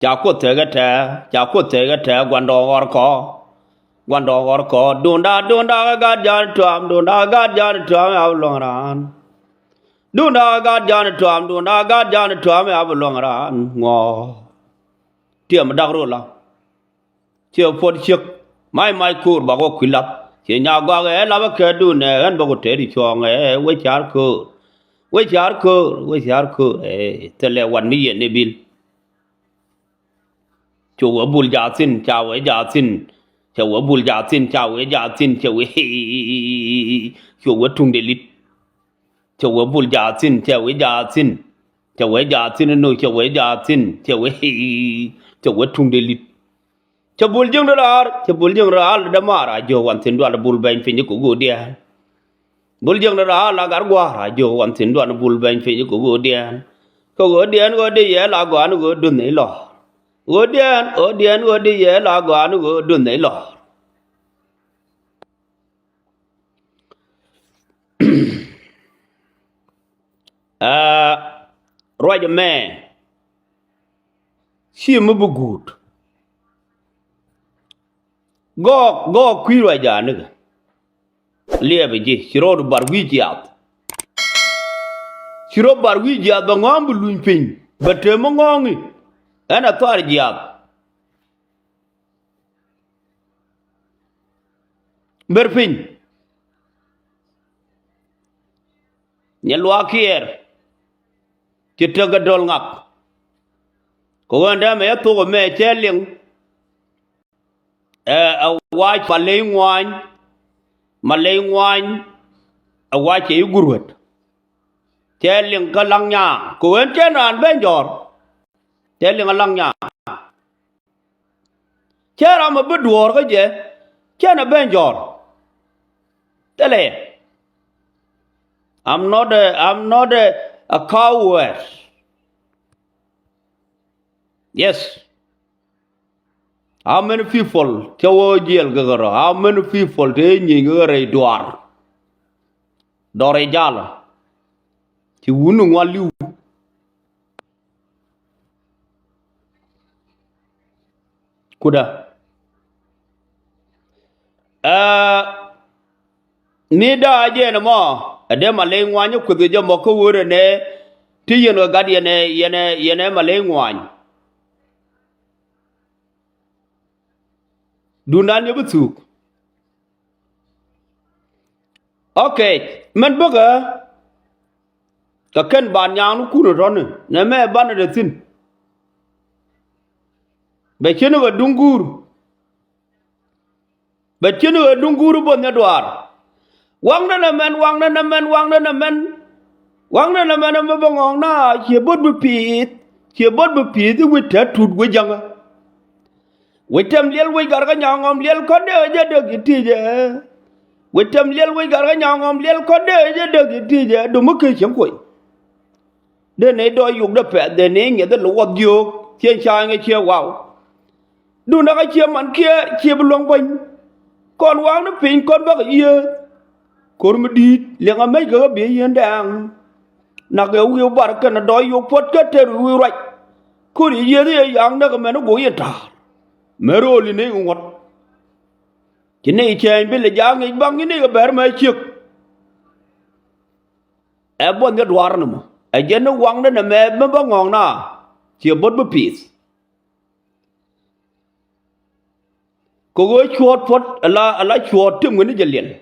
cha ko te ga te cha ko te ga te gwando or ko dunda ga jan tuam dunda ga jan tuam ab longaran dunda ga jan tuam ab longaran ngo tiam dag ro la chiều phốt chiếc mai cur bảo có quy lập chỉ nhà qua cái là cái du này anh bảo có thể đi cho nghe với char cơ thế làวันนี้เนี่ยบิลchỗ ở bul gia sin chào với gia sin chỗ ở bul gia sin chào với gia sin chỗ ở trung địa lít chỗ ở bul gia sin chào với gia sin nó chỗ với gia sin chỗ ở trung địa lít Chabul jeng rar damara jo wan tindu ala bul bain finyi ku godian bul jeng rar la gar gwa ra jo wan tindu ala bul bain finyi ku godian ko godian godi ye la gwa nu go dun nei lo godian godi ye la gwa nu go dun nei lo roja me shi mu bugut Gok Kuicruac nữa lia về gì siro bar wi giat ba ngam luñ pin ba te mo ngongi ana tar giat ber pin nyalwa kier ti taga dol ngak ko wanda me to me cheling wa malay ngwan wa che gurwet telling kalang nya ko en chenan benjor telling alang nya chera ma beduor ga je chena benjor tele I'm not a coward. Yes. How many people chawo jail gagaro? How many people te nyingare doar? Dore jala. Ti wunu ngwaliu. Kuda. Ni da aje na mo. Ade malay ngwanyo kudu je moko wure ne. Ti yeno gadi yene malay ngwanyo. Dunan yo betuk. Okay, men boga ka ken ban yang nu kuno ron ne me ban de tin. Be cheno ga dungur. Be cheno ga dungur bon ya doar. Wang na men ma bangong na che bot bu pit ti witta tut we janga. Witam liel we garga nyangom liel konde je dog itije witam liel we garga nyangom liel konde je dog itije do muke chem koy de ne do yug de pe de ne nge de lo wad yo che cha nge che wow du na ga che man che blong ban kon wang na pin kon ba ye kor mi dit le nga me ga be yen dang na ga wi bar ka na do yo pot ka te wi right ko ri ye de yang na ga me no go ye ta Meroli ne ngot. Kine chen bi le jang bang ni ga ber ma chik. E bon ga dwar no. E jen wang na me ba ngong na. Chi bot bu pis. Ko go chuot pot ala chuot tim ni jelien.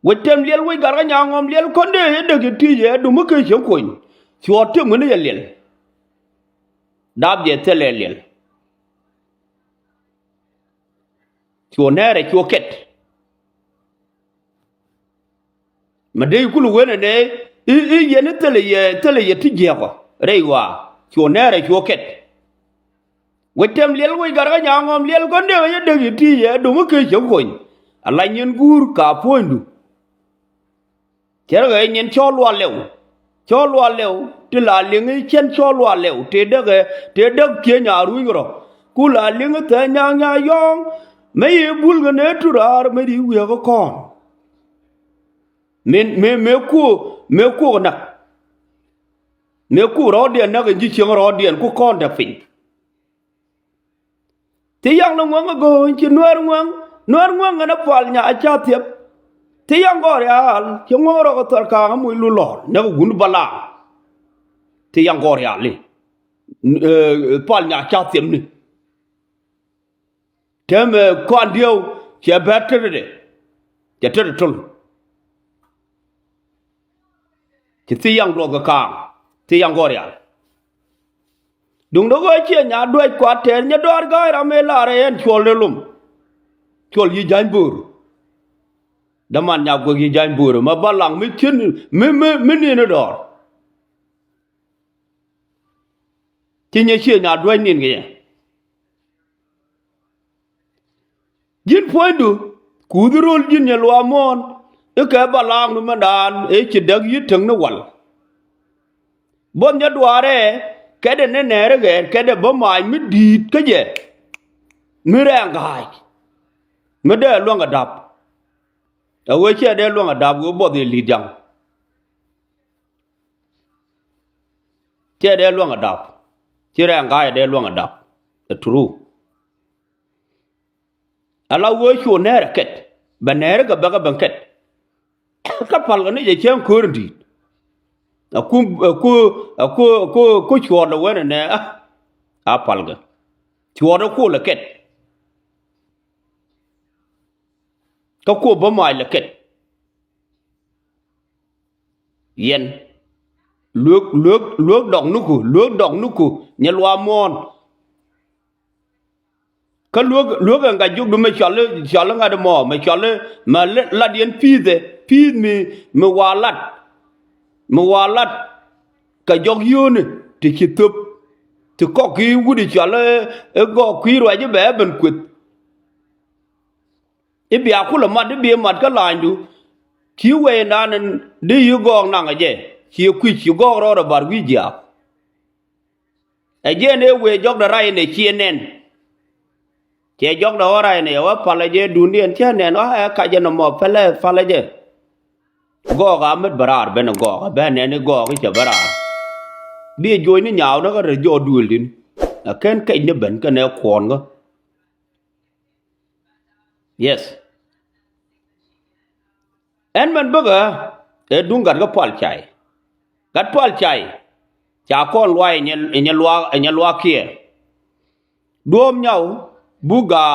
Wetem liel we gar ga nyangom liel konde de gi ti je du mu ke chem koin. Chuot tim ni jelien. Dab je tele liel. Chùa nere chùa kết mà đây cũng là quên này ý yên tele ye thích gì à đây qua chùa nere chùa kết quay tem liel quay gar cái nhà ngom liel con đeo ye được gì ye đúng cái chỗ quỳnh lại nhân gur cả phôi đủ thế rồi nhân cho loa lều thì là lieng ấy chen cho loa lều thế được kia nhà ruồi rồi cú là lieng ấy thế nhà yong mấy bul cái này tu ra mấy đi uya có con me ku na me ku ro điện nó cái gì chuyện ro điện ku con đã phình ti yang no ngong go chi nuar ngong na pal nya cha tiep ti yang go real chi ngoro ko tor ka mu lu lor ne gun bala ti yang go real li pal nya cha tiep ni tem kon dio che better de che ter tul chi ti yang lo ka ti yang go real dung do go che nya doi kwa ter nya dor ga ra me la re en chol de lum chol yi jan bur da man nya go yi jan bur ma balang mi chin mi ni no dor chi nya che nya doi nin ge jin poindu kudurul jin nya lo amon e ka balang no mandan e chi dag yi teng no wal bon nya duare kede ne nere ge kede bo mai mi dit ke je mi rang gai mi de lo nga dap a we che de lo nga dap go bo de li jang che de lo nga dap che rang gai de lo nga dap the true ala wo chu nere ket ba nere ga ba ga ban ket ka pal ga ni je chen ko ndi ku chuo da we ne a pal ga chuo da ku la ket ka ku ba mai la ket yen luộc dong nuku nya lwa mon ka luộc nga juk du me chale nga de mo me chale ma la dien pi me walat ka jog yone ti kitup ti ko ki wudi chale e go kwirwa je be ben kwet e bi akula ma de bi mat ka landu ki we nan de yu gong na nga je chi kwi chi go ro bar wi ja e je ne we jog da rai ne chi nen che jog da rai ne wa pala je dunien che nen o ka je no mo pele pala je go ga met barar ben go ga ben ne go ki che barar bi joy ni nyaw na ga re jo dul din a ken kai ne ben ka ne kon go yes en man baga e dungar ga pal chai gat pal chai cha kon lwai nya lwa kie dom nyaw buga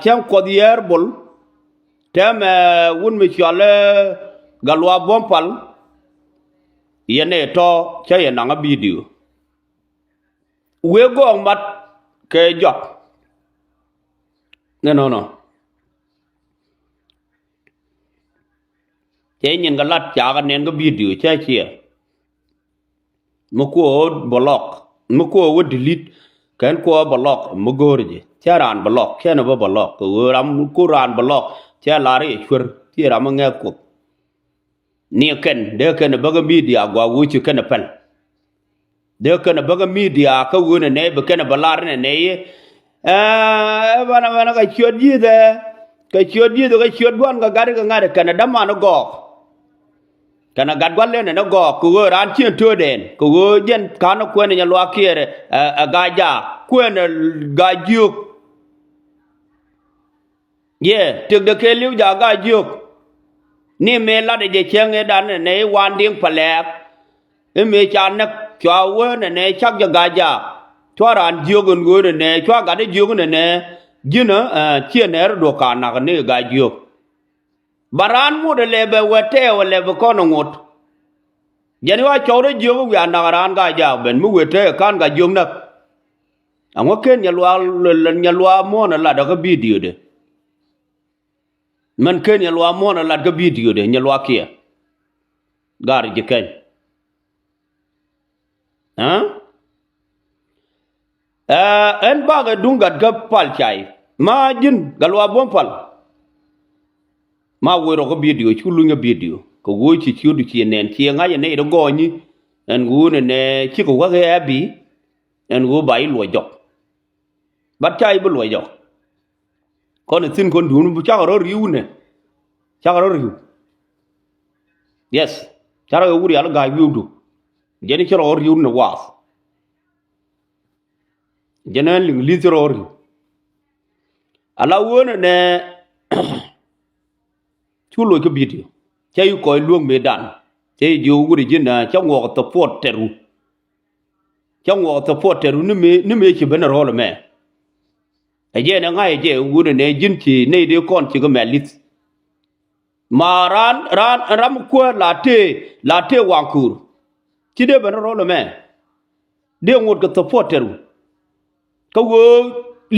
cham ko dier bol tem wun mi chale galwa bompal yene to cha ye na video we go mat ke jot no che nyin galat cha ga nen ga video cha chia mo ko block mo ko wo delete kan ko block mo gorje cha ran block cha no block ko ram ko ran block cha lari chur ti ram nga ko ni ken de ken ba ga media gwa wu chi ken pel de ken ba ga media ka wu ne ba ken balar ne bana ka chodi de ka chodwan ga gar ga ngare kana dama no go kana gad gwalle ne no go ku ran chien to den ku jen kana ko ne lwa kiere ga ja ku ne ga juk ye tek de ke liu ja ga juk ni me la de cheng e dan ne wan ding palek e me chan na chwa we ne chak ja ga ja chwa ran juk ngu ne chwa ga de juk ne jina chien er do kana ne ga juk baran mu de lebe wete o lebe kono ngot jeni wa chore jogo wi andaran ga ja ben mu wete kan ga jom nak ango ken nyalwa mo na la da ga video de man ken nyalwa mo na la ga video de nyalwa kia gar je ken ha en ba ga dungat ga pal chai ma jin galwa bom pal ma wero ko video chulu nga video ko wo chi chudu chi nen chi nga ye ne do goni en gu ne chi ko ga abi en gu bai lo jok bat chai bu lo jok kon tin kon dun bu cha ro riu ne cha ro riu yes cha ro wuri ala ga wiu du jeni chi ro riu ne was jenen ling literori ala wona ne chulo ke video chay ko luong medan chay dio guri jina chango to pot teru chango to pot teru ni me chi bena role me aje na ngai je guri ne jin chi ne de kon chi go melit ma ram ko late wankur chi de bena role me de ngot ko to pot teru ko wo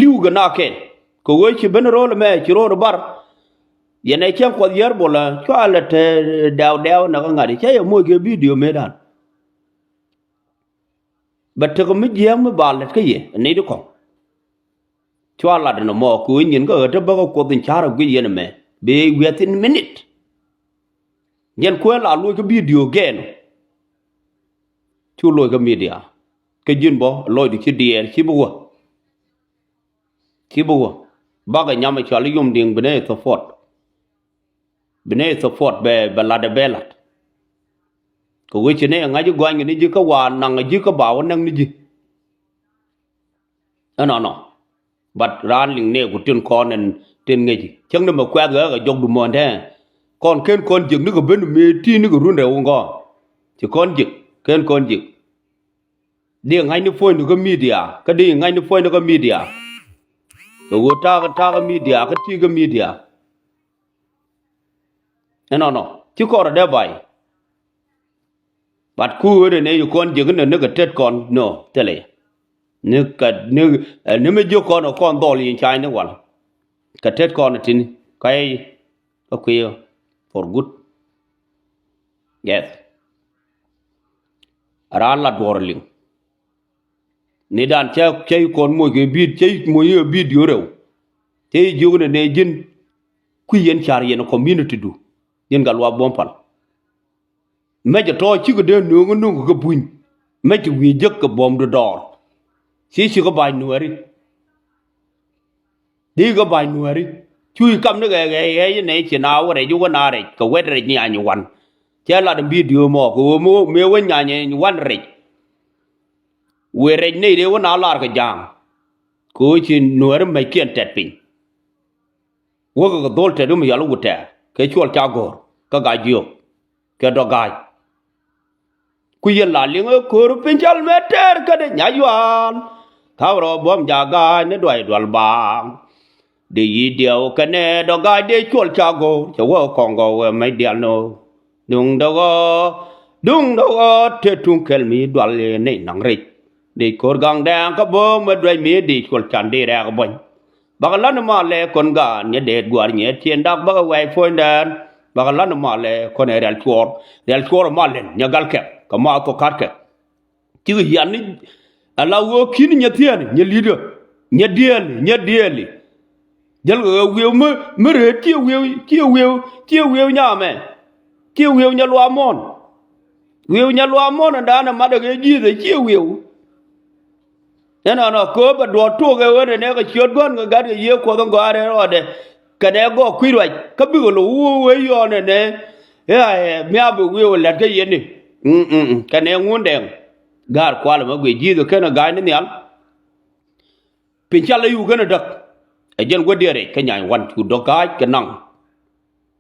liu ga na ken ko wo chi bena role me chi ro bar yene chen ko yer bola cho ala te daw na ngadi che mo ke video medan batte ko mi jeng me balet ke ye ne de ko cho ala de no mo ku nyin ko te ba ko din chara gu yene me be within minute yen ko la lu ke video gen chu lo ke media ke jin bo lo di chi dier chi bo ba ga nyama cha li yum ding bene to fort bene support be balade belat ko weche ne ngaji gwangi ni jika wa nang jika ba nang ni ji no but ran ling ne ku tin kon en tin ngeji chang ne ma kwa ga jog du mon de kon ken kon jig ni ko ben me ti ni ko runde ngo ci kon jig ken kon jig de ngai ni foi ni ko media ka de ngai ni foi ni ko media ko wo ta ga media ka ti ga media no ci ko de bay but ku ore ne yu kon jig ne ga tet kon no tele ne me jo kon dol yin chai ne wal ka tet kon tin kai okay for good yes ara la dorling ni dan che kon mo ge bid che mo ye video rew che jo ne jin ku yen char yen community du yen gal wa bompal meje to ci ko de nungu ko buñ meje wi jek ko bom do dor ci ko bay nuari di ko bay nuari chui kam ne ge ne ci na wore ju ko na re ko wedre ni anyu wan che la de video mo ko mo me won nya ni wan re we re ne de wona lar ko jang ko ci nuari me kien tet pin wo ko dol te dum yalu wuta ke chol cha gor ka ga jio ke do gaj ku yen la lingo koru pinchal meter kade nyaywan kawro bom jaga ne doy dwal bang de yidio kane do ga de chol chago chawo kongo we mai dial no dung do te tung kel mi dwal ne nang rit de kor gang dang ka bo me doy mi de chol chan de ra ga bon bagalan ma le kon ga ne de gwar nye tien dak ba we foindan bagalan ma le kon real chor ma len nyagal ke kama to karke ti yani ala wo kin nyatiani nya lido nya dieli jal wew me re ti wew nya me ti wew nya lwa mon ndana ma de ji de ti wew no ko ba do to ge wona ne ga chot gon ga gar ye ko don gare rode ka de go Kuicruac ka bi go lo we yo ne mi abu wew la ga yeni kane ngundeng gar kwala ma gwe jido kana ga ni nyal pinchala yu gana dak e jen godere kanya wan tu do ga kanang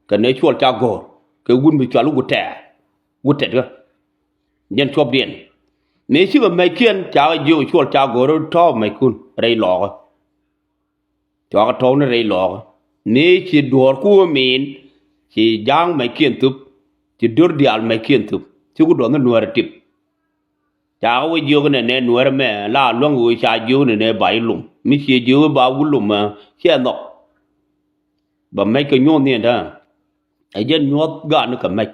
kane chol ta gor ke gun bi chalu gute ga jen chob dien me chi ba mai kien cha ju chol ta gor to mai kun rei lo to ga to ne rei lo ni chi dor ku min chi jang mai kien tup chi dur dial mai kien tup chú có đoán cái nuôi tip, cháu với dương cái này nuôi mẹ là luôn người cha dương này bảy lùm, mi xí dương bao cái lùm mà xe nọ, bà mấy cái nhon này đó, ấy dân nhót gà nó cầm mấy,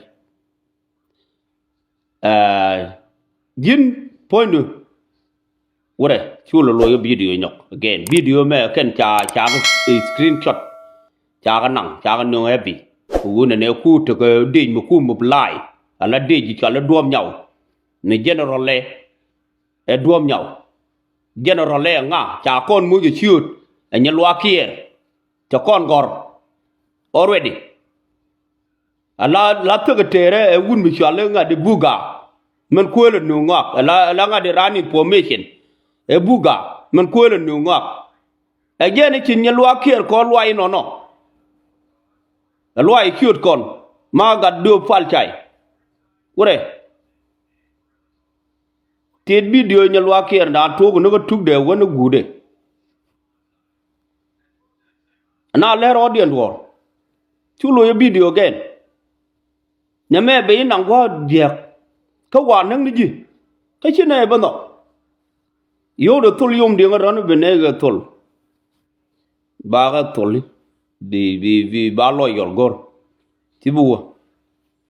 dân point nữa, vậy chú là lôi cái video nhóc, again video mẹ cái cha cái screenshot, cha cái nằng, cha cái nương happy, khu này khu từ cái đỉnh một khu một like ala deji kala duom nyaw ne general le e duom nyaw general le nga cha kon mu ge chiut e nyalwa kier cha kon gor already ala la to tere e wun mi chale nga de buga men ko le no nga ala nga de rani information e buga mình quên là nụ ngọc ở đây này chỉ nhận loa kia có loa nó loa cute con mà gạt đưa phal chạy ure tiết video nhận loa kia đã thuốc nó có thuốc đều vẫn nó gù đấy na lero audience war chú lôi video again nhà mẹ bé nàng qua diệt cái quả năng gì cái chuyện này bên đó yêu được thul yum đi ngar nó bên này cái thul ba cái thul đi vì ba lo yor gor chỉ bùa